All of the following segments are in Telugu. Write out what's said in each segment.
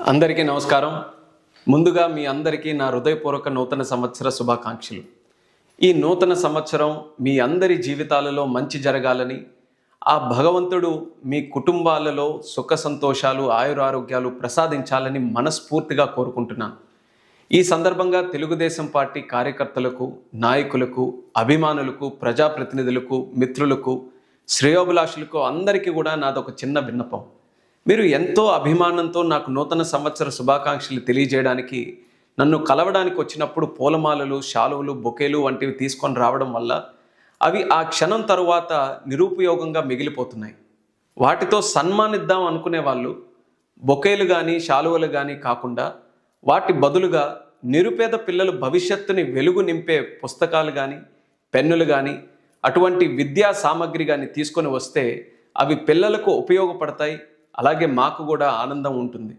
అందరికీ నమస్కారం. ముందుగా మీ అందరికీ నా హృదయపూర్వక నూతన సంవత్సర శుభాకాంక్షలు. ఈ నూతన సంవత్సరం మీ అందరి జీవితాలలో మంచి జరగాలని, ఆ భగవంతుడు మీ కుటుంబాలలో సుఖ సంతోషాలు, ఆయురారోగ్యాలు ప్రసాదించాలని మనస్ఫూర్తిగా కోరుకుంటున్నాను. ఈ సందర్భంగా తెలుగుదేశం పార్టీ కార్యకర్తలకు, నాయకులకు, అభిమానులకు, ప్రజాప్రతినిధులకు, మిత్రులకు, శ్రేయోభిలాషులకు అందరికీ కూడా నాదొక చిన్న విన్నపం. మీరు ఎంతో అభిమానంతో నాకు నూతన సంవత్సర శుభాకాంక్షలు తెలియజేయడానికి, నన్ను కలవడానికి వచ్చినప్పుడు పూలమాలలు, శాలువలు, బొకేలు వంటివి తీసుకొని రావడం వల్ల అవి ఆ క్షణం తరువాత నిరుపయోగంగా మిగిలిపోతున్నాయి. వాటితో సన్మానిద్దాం అనుకునే వాళ్ళు బొకేలు కానీ శాలువలు కానీ కాకుండా వాటి బదులుగా నిరుపేద పిల్లలు భవిష్యత్తుని వెలుగు నింపే పుస్తకాలు కానీ, పెన్నులు కానీ, అటువంటి విద్యా సామగ్రి కానీ తీసుకొని వస్తే అవి పిల్లలకు ఉపయోగపడతాయి. అలాగే మాకు కూడా ఆనందం ఉంటుంది.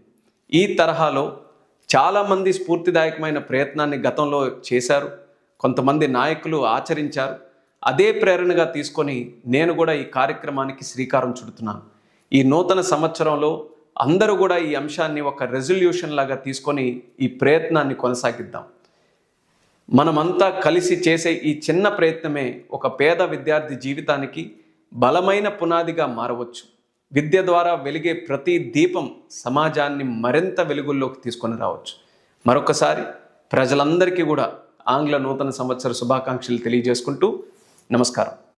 ఈ తరహాలో చాలామంది స్ఫూర్తిదాయకమైన ప్రయత్నాన్ని గతంలో చేశారు. కొంతమంది నాయకులు ఆచరించారు. అదే ప్రేరణగా తీసుకొని నేను కూడా ఈ కార్యక్రమానికి శ్రీకారం చుడుతున్నాను. ఈ నూతన సంవత్సరంలో అందరూ కూడా ఈ అంశాన్ని ఒక రెజల్యూషన్ లాగా తీసుకొని ఈ ప్రయత్నాన్ని కొనసాగిద్దాం. మనమంతా కలిసి చేసే ఈ చిన్న ప్రయత్నమే ఒక పేద విద్యార్థి జీవితానికి బలమైన పునాదిగా మారవచ్చు. విద్య ద్వారా వెలిగే ప్రతి దీపం సమాజాన్ని మరింత వెలుగుల్లోకి తీసుకొని రావచ్చు. మరొకసారి ప్రజలందరికీ కూడా ఆంగ్ల నూతన సంవత్సర శుభాకాంక్షలు తెలియజేసుకుంటూ నమస్కారం.